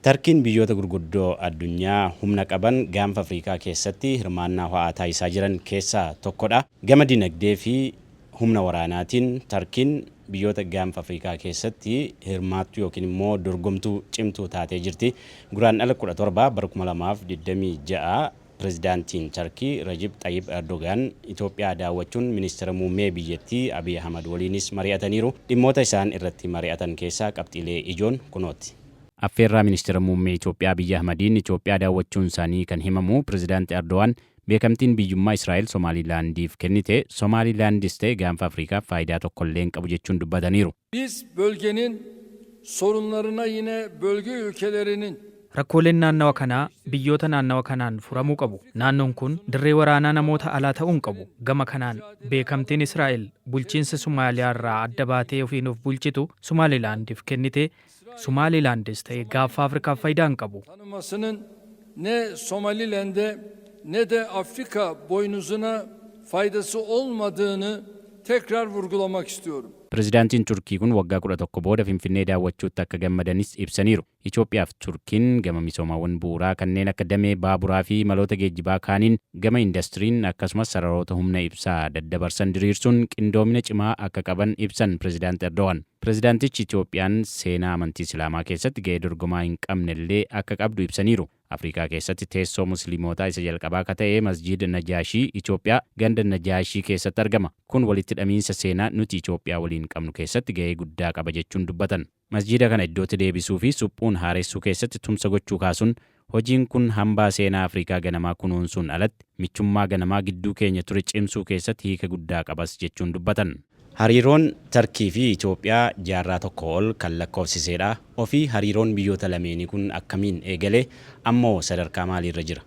Tarkiin biyyoota gurguddoo addunyaa humna qaban gaanfa Afrikaa keessatti hirmaannaa ho'aa taasisaa jiran keessaa tokkodha. Gama dinagdee fi humna waraanaatiin Tarkiin biyyoota gaanfa Afrikaa keessatti hirmaattuu yookiin immoo dorgomtuu cimtuu taatee jirti. Guraandhala 17 bara 2026 Pireezidaantiin Tarkii Rajib Tayyip Erdogan Itoophiyaa daawwachuun ministeera muummee biyyattii Abiy Ahmad waliinis mari'ataniiru. Dhimmoota isaan irratti mari'atan keessaa qabxiilee ijoon kunooti. Affeerraa ministeera muummee Itoophiyaa Abiy Ahmadiin Itoophiyaa daawwachuun isaanii kan himamu Pireezidaanti Erdogan beekamtiin biyyummaa Israa'el Somaalilaandiif kennite Somaalilaandis ta'e gaanfa Afrikaaf faayidaa tokkollee hin qabu jechuun dubbataniiru. Biz bölgenin sorunlarına yine bölge ülkelerinin Rakkooleen naannawa kanaa biyyoota naannawa kanaan furamuu qabu. Naannoon kun dirree waraanaa namoota alaa ta'uun qabu. Gama kanaan beekamtiin Israa'el bulchiinsa Somaaliyaa irraa adda baatee ofiin of bulchitu Somaalilaandiif kennite Somaalilaandis ta'e gaanfa Afrikaaf faayidaa hin qabu. tanımasının ne Somaliland'e ne de Afrika boynuzuna faydası olmadığını tekrar vurgulamak istiyorum. Pireezidaantiin Turkii kun waggaa 11 booda Finfinnee daawwachuutti akka gammadanis ibsaniiru. Itoophiyaa fi Turkiin gama misoomaawwan bu'uuraa kanneen akka damee baaburaa fi maloota geejjibaa kaaniin gama indastiriin akkasumas sararoota humna ibsaa daddabarsan diriirsuun qindoomina cimaa akka qaban ibsan Pireezidaanti Erdogan. Pireezidaantichi Itoophiyaan seenaa amantii Islaamaa keessatti gahee dorgomaa hin qabnellee akka qabdu ibsaniiru. Afrikaa keessatti teessoo musliimotaa isa jalqabaa akka ta'e Masjiida Najaashii Itoophiyaa ganda Najaashii keessatti argama. Kun walitti hidhamiinsa seenaa nuti Itoophiyaa waliin qabnu keessatti gahee guddaa qaba jechuun dubbatan. Masjiida kana iddootti deebisuu fi suphuun haaressuu keessatti tumsa gochuu kaasuun hojiin kun hambaa seenaa Afrikaa ganamaa kunuunsuun alatti michummaa ganamaa gidduu keenya ture cimsuu keessatti hiika guddaa qabas jechuun dubbatan. Hariiroon Tarkii fi Itoophiyaa jaarraa tokko ol kan lakkoofsisedha. Ofii hariiroon biyyoota lameenii kun akkamiin eegale ammoo sadarkaa maaliirra jira?